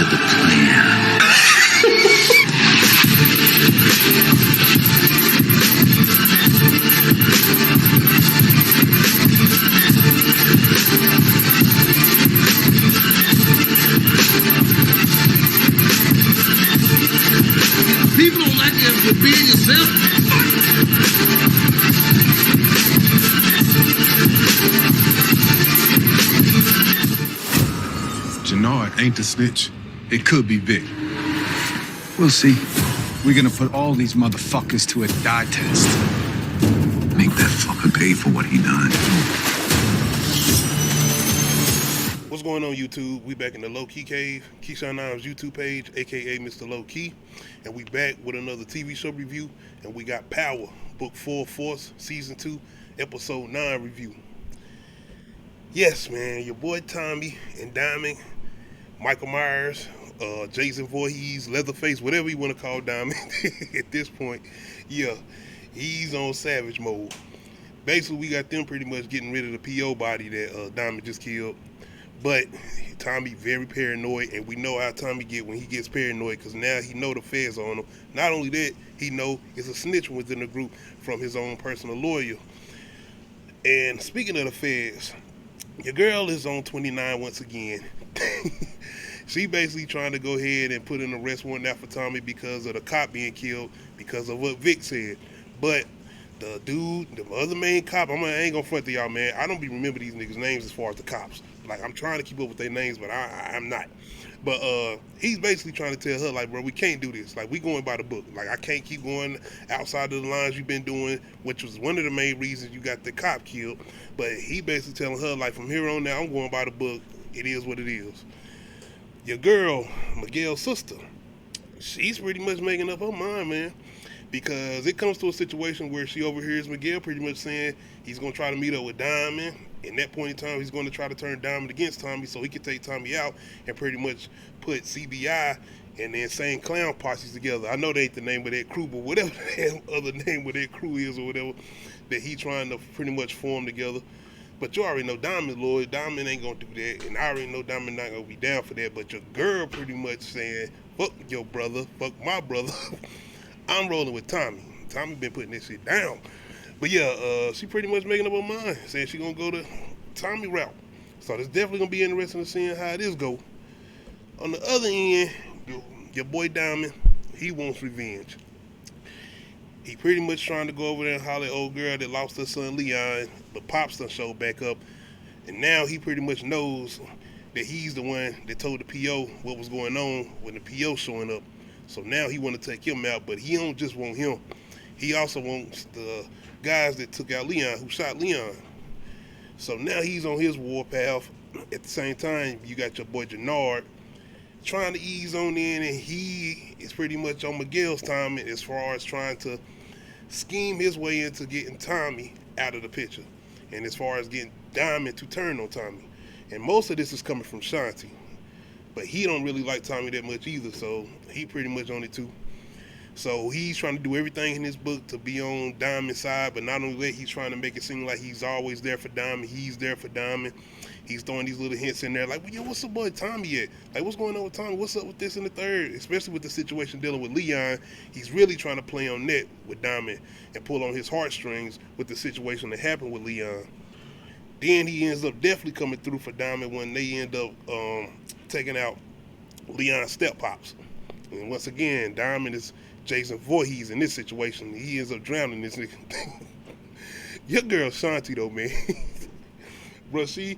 of the plan. People don't like you for being yourself. Jannard ain't the snitch. It could be Vic. We'll see. We're gonna put all these motherfuckers to a dye test. Make that fucker pay for what he done. What's going on, YouTube? We back in the Low Key Cave, Keyshawn 9's YouTube page, aka Mr. Low Key, and we back with another TV show review, and we got Power, Book 4, Force, Season 2, Episode 9 review. Yes, man, your boy Tommy and Diamond, Michael Myers, Jason Voorhees, Leatherface, whatever you want to call Diamond at this point, yeah, he's on savage mode. Basically, we got them pretty much getting rid of the PO body that Diamond just killed. But Tommy very paranoid, and we know how Tommy get when he gets paranoid, because now he know the feds on him. Not only that, he know it's a snitch within the group from his own personal lawyer. And speaking of the feds, your girl is on 29 once again. She basically trying to go ahead and put an arrest warrant out for Tommy because of the cop being killed, because of what Vic said. But the dude, the other main cop, I ain't gonna front to y'all, man. I don't be remember these niggas' names as far as the cops. Like, I'm trying to keep up with their names, but I'm not. But he's basically trying to tell her, like, bro, we can't do this. Like, we going by the book. Like, I can't keep going outside of the lines you've been doing, which was one of the main reasons you got the cop killed. But he basically telling her, like, from here on out, I'm going by the book. It is what it is. Your girl, Miguel's sister, she's pretty much making up her mind, man. Because it comes to a situation where she overhears Miguel pretty much saying he's going to try to meet up with Diamond. In that point in time, he's going to try to turn Diamond against Tommy so he can take Tommy out and pretty much put CBI and the Insane Clown posses together. I know they ain't the name of that crew, but whatever the other name of that crew is or whatever that he trying to pretty much form together. But you already know Diamond, Lloyd. Diamond ain't going to do that. And I already know Diamond not going to be down for that. But your girl pretty much saying, fuck your brother, fuck my brother. I'm rolling with Tommy. Tommy been putting this shit down. But yeah, she pretty much making up her mind, saying she gonna go the Tommy route. So it's definitely gonna be interesting to seeing how this go. On the other end, your boy Diamond, he wants revenge. He pretty much trying to go over there and holler at old girl that lost her son Leon. The pops done showed back up. And now he pretty much knows that he's the one that told the PO what was going on when the PO showing up. So now he want to take him out, but he don't just want him. He also wants the guys that took out Leon, who shot Leon. So now he's on his warpath. At the same time, you got your boy Jannard trying to ease on in, and he is pretty much on Miguel's time as far as trying to scheme his way into getting Tommy out of the picture, and as far as getting Diamond to turn on Tommy. And most of this is coming from Shanti. But he don't really like Tommy that much either, so he pretty much on it too. So he's trying to do everything in his book to be on Diamond's side, but not only that, he's trying to make it seem like he's always there for Diamond. He's there for Diamond. He's throwing these little hints in there like, well, yo, what's the boy Tommy at? Like, what's going on with Tommy? What's up with this and the third? Especially with the situation dealing with Leon, he's really trying to play on net with Diamond and pull on his heartstrings with the situation that happened with Leon. Then he ends up definitely coming through for Diamond when they end up taking out Leon's step pops. And once again, Diamond is Jason Voorhees in this situation. He ends up drowning this nigga. Your girl Shanti though, man. Bro, she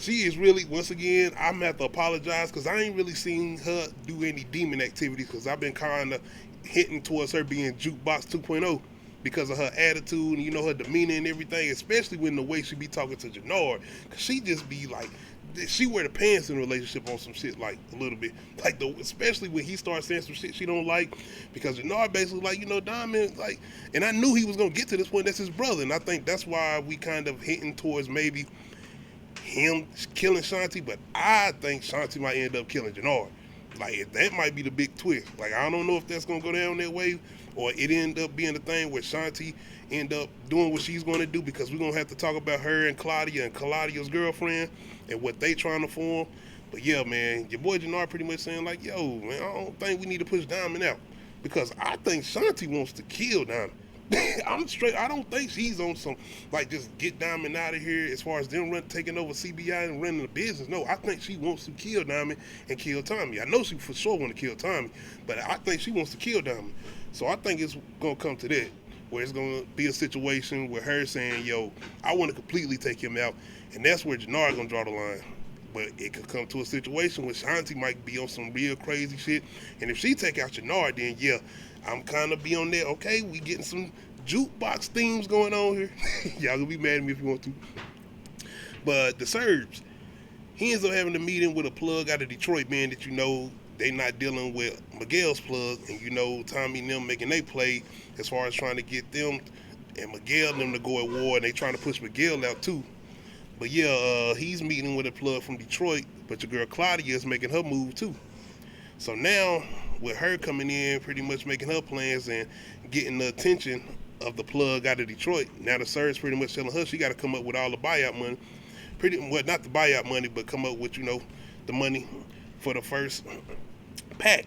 is really, once again, I'm gonna have to apologize because I ain't really seen her do any demon activities, because I've been kind of hinting towards her being Jukebox 2.0 because of her attitude and, you know, her demeanor and everything, especially when the way she be talking to Jannard, because she just be like, she wear the pants in a relationship on some shit, like a little bit, like especially when he starts saying some shit she don't like, because Jannard basically like, you know, Diamond, like, and I knew he was gonna get to this point. That's his brother, and I think that's why we kind of hinting towards maybe him killing Shanti, but I think Shanti might end up killing Jannard. Like, that might be the big twist. Like, I don't know if that's gonna go down that way, or it end up being the thing where Shanti end up doing what she's going to do, because we're going to have to talk about her and Claudia and Claudia's girlfriend and what they trying to form. But yeah, man, your boy Jannard pretty much saying like, yo, man, I don't think we need to push Diamond out because I think Shanti wants to kill Diamond. I'm straight. I don't think she's on some like just get Diamond out of here as far as them taking over CBI and running the business. No, I think she wants to kill Diamond and kill Tommy. I know she for sure want to kill Tommy, but I think she wants to kill Diamond. So I think it's gonna come to that where it's gonna be a situation where her saying, "Yo, I want to completely take him out," and that's where Jannard gonna draw the line. But it could come to a situation where Shanti might be on some real crazy shit, and if she take out Jannard, then yeah. I'm kind of be on there. Okay, we getting some jukebox themes going on here. Y'all gonna be mad at me if you want to. But the Serbs, he ends up having a meeting with a plug out of Detroit, man, that you know they not dealing with Miguel's plug, and you know Tommy and them making they play as far as trying to get them and Miguel and them to go at war, and they trying to push Miguel out too. But yeah, he's meeting with a plug from Detroit, but your girl Claudia is making her move too. So now, with her coming in, pretty much making her plans and getting the attention of the plug out of Detroit, now the Serb's pretty much telling her she got to come up with all the buyout money. Well, not the buyout money, but come up with, you know, the money for the first pack.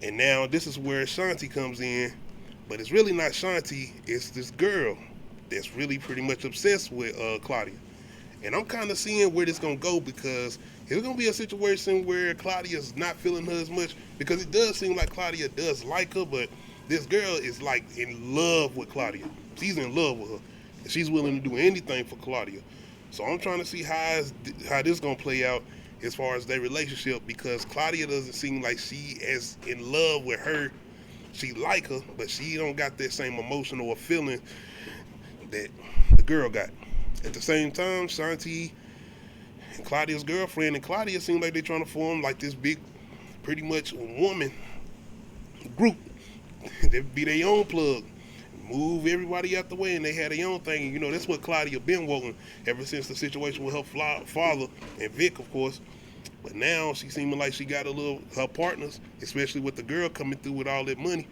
And now this is where Shanti comes in, but it's really not Shanti, it's this girl that's really pretty much obsessed with Claudia. And I'm kind of seeing where this going to go because it's going to be a situation where Claudia's not feeling her as much because it does seem like Claudia does like her, but this girl is like in love with Claudia. She's in love with her. And she's willing to do anything for Claudia. So I'm trying to see how this going to play out as far as their relationship because Claudia doesn't seem like she is in love with her. She like her, but she don't got that same emotional or feeling that the girl got. At the same time, Shanti and Claudia's girlfriend and Claudia seem like they're trying to form like this big, pretty much woman group. They be their own plug, move everybody out the way, and they had their own thing. And you know that's what Claudia been wanting ever since the situation with her father and Vic, of course. But now she seeming like she got her partners, especially with the girl coming through with all that money.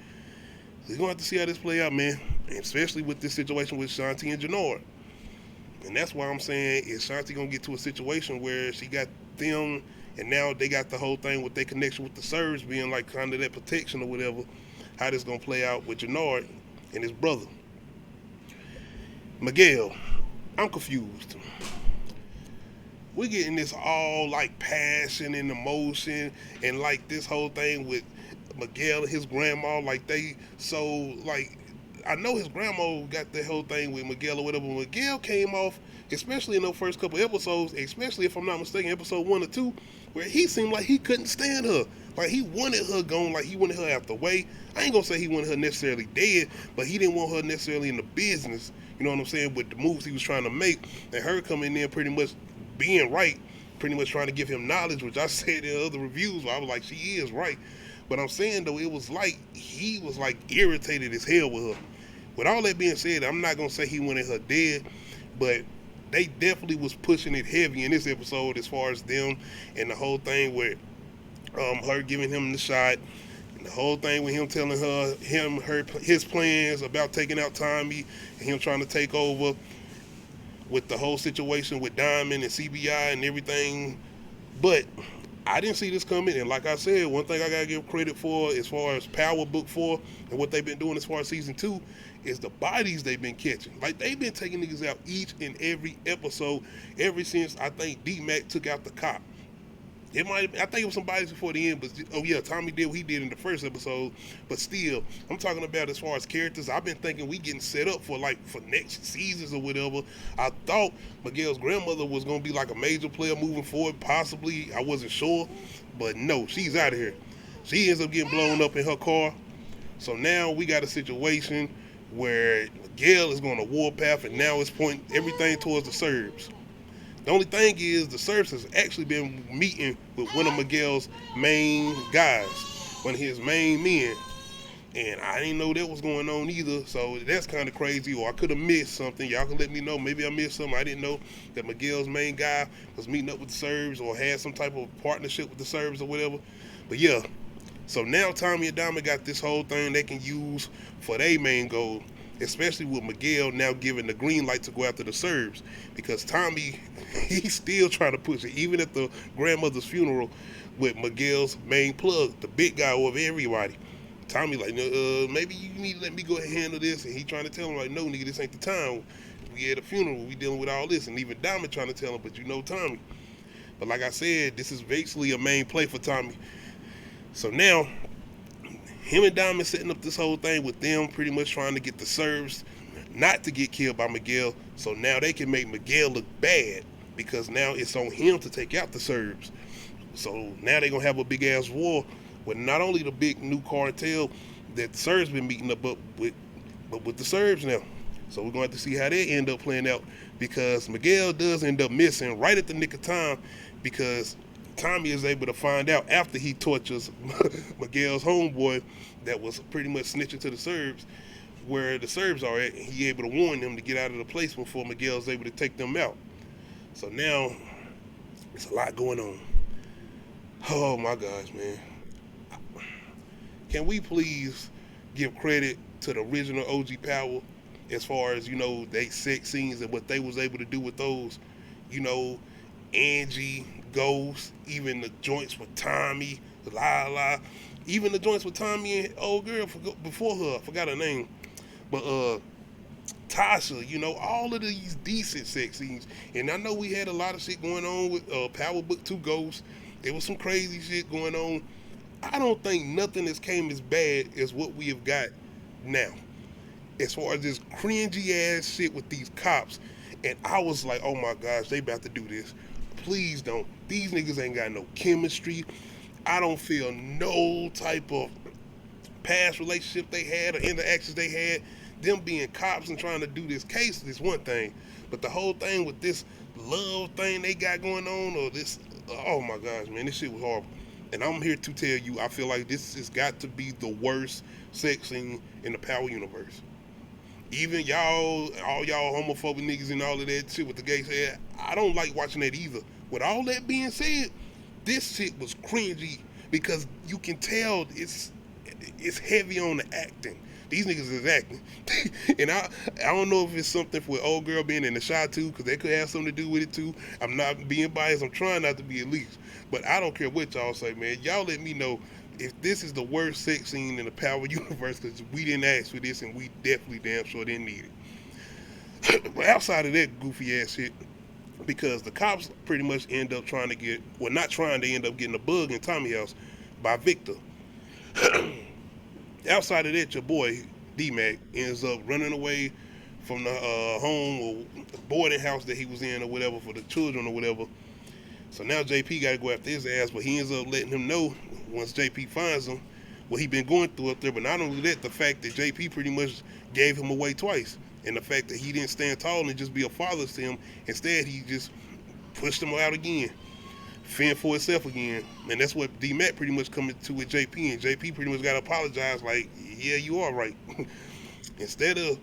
So we're gonna have to see how this play out, man, and especially with this situation with Shanti and Jannard. And that's why I'm saying, is Shanti gonna get to a situation where she got them, and now they got the whole thing with their connection with the Serbs being like kind of that protection or whatever. How this gonna play out with Jannard and his brother Miguel? I'm confused. We're getting this all like passion and emotion, and like this whole thing with Miguel and his grandma, like they so like. I know his grandma got the whole thing with Miguel or whatever. Miguel came off, especially in those first couple episodes, especially if I'm not mistaken, episode 1 or 2, where he seemed like he couldn't stand her. Like he wanted her gone, like he wanted her out the way. I ain't gonna say he wanted her necessarily dead, but he didn't want her necessarily in the business. You know what I'm saying? With the moves he was trying to make, and her coming in pretty much being right, pretty much trying to give him knowledge, which I said in other reviews where I was like, she is right. But I'm saying though, it was like he was like irritated as hell with her. With all that being said, I'm not gonna say he wanted her dead, but they definitely was pushing it heavy in this episode as far as them and the whole thing with her giving him the shot, and the whole thing with him telling his plans about taking out Tommy and him trying to take over with the whole situation with Diamond and CBI and everything. But I didn't see this coming, and like I said, one thing I gotta give credit for as far as Power Book 4 and what they've been doing as far as season 2 is the bodies they've been catching. Like they've been taking niggas out each and every episode ever since I think D-Mac took out the cop. I think it was some bodies before the end, but oh yeah, Tommy did what he did in the first episode. But still, I'm talking about as far as characters, I've been thinking we getting set up for next seasons or whatever. I thought Miguel's grandmother was gonna be like a major player moving forward, possibly. I wasn't sure, but no, she's out of here. She ends up getting blown up in her car. So now we got a situation where Miguel is going to warpath, and now it's pointing everything towards the Serbs. The only thing is the Serbs has actually been meeting with one of Miguel's main guys, one of his main men. And I didn't know that was going on either, so that's kind of crazy, or I could have missed something. Y'all can let me know. Maybe I missed something. I didn't know that Miguel's main guy was meeting up with the Serbs or had some type of partnership with the Serbs or whatever. But yeah, so now Tommy and Diamond got this whole thing they can use for their main goal. especially with Miguel now giving the green light to go after the Serbs, because Tommy, he's still trying to push it, even at the grandmother's funeral with Miguel's main plug, the big guy over everybody. Tommy like, maybe you need to let me go ahead and handle this, and he trying to tell him like, no nigga, this ain't the time. We at a funeral, we dealing with all this, and even Diamond trying to tell him, but you know Tommy. But like I said, this is basically a main play for Tommy. So now, him and Diamond setting up this whole thing with them pretty much trying to get the Serbs not to get killed by Miguel, so now they can make Miguel look bad, because now it's on him to take out the Serbs. So now they're going to have a big-ass war with not only the big new cartel that the Serbs been meeting up with, but with the Serbs now. So we're going to have to see how they end up playing out, because Miguel does end up missing right at the nick of time, because Tommy is able to find out after he tortures Miguel's homeboy that was pretty much snitching to the Serbs where the Serbs are at, and he able to warn them to get out of the place before Miguel's able to take them out. So now it's a lot going on. Oh my gosh, man. Can we please give credit to the original OG Power as far as, you know, they sex scenes and what they was able to do with those, you know, Angie, Ghost, even the joints with Tommy, Lala, even the joints with Tommy and old girl before her, I forgot her name, but Tasha, you know, all of these decent sex scenes. And I know we had a lot of shit going on with Power Book 2 Ghost. There was some crazy shit going on. I don't think nothing has came as bad as what we have got now, as far as this cringy ass shit with these cops. And I was like, oh my gosh, they about to do this. Please don't. These niggas ain't got no chemistry. I don't feel no type of past relationship they had or interactions they had. Them being cops and trying to do this case is one thing, but the whole thing with this love thing they got going on, or this, oh my gosh, man, this shit was horrible. And I'm here to tell you, I feel like this has got to be the worst sex scene in the Power universe. Even y'all, all y'all homophobic niggas and all of that shit with the gay shit, I don't like watching that either. With all that being said, this shit was cringy, because you can tell it's heavy on the acting. These niggas is acting. And I don't know if it's something for old girl being in the shot too, because that could have something to do with it too. I'm not being biased. I'm trying not to be at least. But I don't care what y'all say, man. Y'all let me know if this is the worst sex scene in the Power universe, because we didn't ask for this, and we definitely damn sure didn't need it. But outside of that goofy ass shit, because the cops pretty much end up trying to get, well, not trying, they end up getting a bug in Tommy's house by Victor. Outside of that, your boy D-Mac ends up running away from the home or boarding house that he was in or whatever for the children or whatever. So now JP got to go after his ass, but he ends up letting him know once JP finds him what he been going through up there. But not only that, the fact that JP pretty much gave him away twice, and the fact that he didn't stand tall and just be a father to him. Instead, he just pushed him out again, fend for himself again. And that's what D-Mac pretty much coming to with JP, and JP pretty much got to apologize like, yeah, you are right. Instead of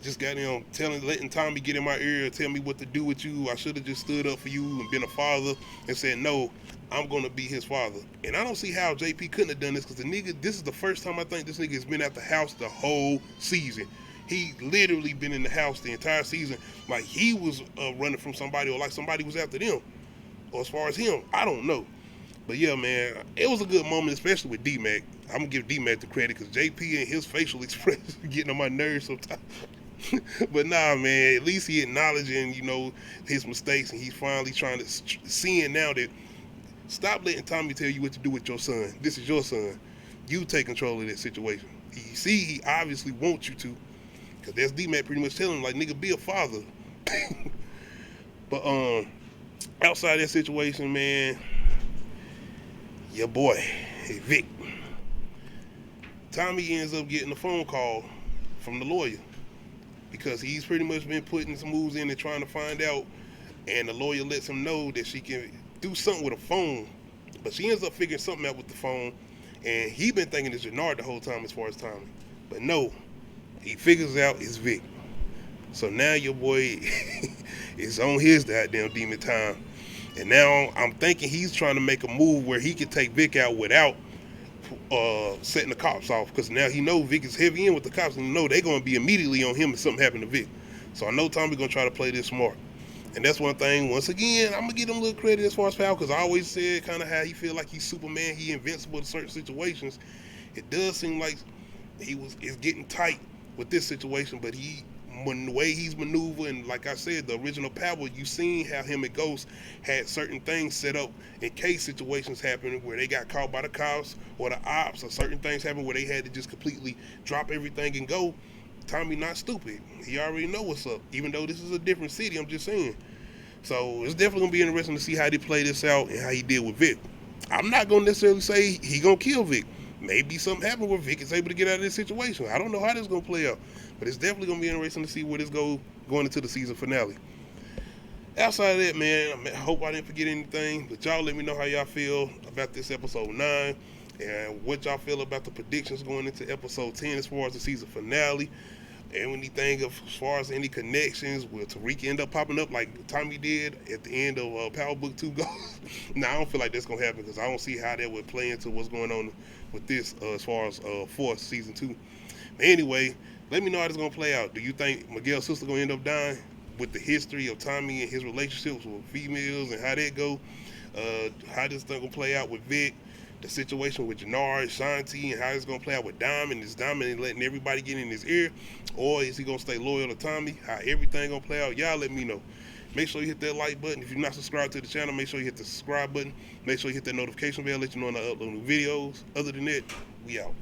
just goddamn letting Tommy get in my ear, tell me what to do with you, I should have just stood up for you and been a father and said, no, I'm going to be his father. And I don't see how JP couldn't have done this, because the nigga, this is the first time I think this nigga has been at the house the whole season. He literally been in the house the entire season, like he was running from somebody, or like somebody was after them. Or as far as him, I don't know. But yeah, man, it was a good moment, especially with D-Mac. I'm going to give D-Mac the credit, because JP and his facial expressions getting on my nerves sometimes. But nah, man, at least he acknowledging, you know, his mistakes, and he's finally trying to seeing now that stop letting Tommy tell you what to do with your son. This is your son. You take control of that situation. He obviously wants you to, because that's D-Mac pretty much telling him, like, nigga, be a father. But outside that situation, man, your boy, Vic, Tommy ends up getting a phone call from the lawyer, because he's pretty much been putting some moves in and trying to find out, and the lawyer lets him know that she can do something with a phone, but she ends up figuring something out with the phone, and he been thinking it's Jannard the whole time as far as Tommy, but no, he figures out it's Vic. So now your boy is on his goddamn demon time, and now I'm thinking he's trying to make a move where he can take Vic out without setting the cops off, because now he know Vic is heavy in with the cops, and you know they're going to be immediately on him if something happened to Vic. So I know Tommy going to try to play this smart. And that's one thing, once again, I'm going to give him a little credit as far as Powell, because I always said kind of how he feel like he's Superman, he invincible in certain situations. It does seem like is getting tight with this situation, but when the way he's maneuvering, like I said, the original Power, you seen how him and Ghost had certain things set up in case situations happen where they got caught by the cops or the ops, or certain things happen where they had to just completely drop everything and go. Tommy not stupid. He already know what's up, even though this is a different city, I'm just saying. So it's definitely going to be interesting to see how they play this out and how he deal with Vic. I'm not going to necessarily say he going to kill Vic. Maybe something happened where Vic is able to get out of this situation. I don't know how this is going to play out. But it's definitely going to be interesting to see where this going into the season finale. Outside of that, man, I hope I didn't forget anything. But y'all let me know how y'all feel about this episode 9. And what y'all feel about the predictions going into episode 10 as far as the season finale. And anything as far as any connections, will Tariq end up popping up like Tommy did at the end of Power Book 2 goes? Nah, I don't feel like that's going to happen, because I don't see how that would play into what's going on with this as far as Force Season 2. But anyway, let me know how this going to play out. Do you think Miguel's sister going to end up dying with the history of Tommy and his relationships with females and how that go? How this thing going to play out with Vic? The situation with Jannard, Shanti, and how it's going to play out with Diamond. Is Diamond letting everybody get in his ear? Or is he going to stay loyal to Tommy? How everything going to play out? Y'all let me know. Make sure you hit that like button. If you're not subscribed to the channel, make sure you hit the subscribe button. Make sure you hit that notification bell, let you know when I upload new videos. Other than that, we out.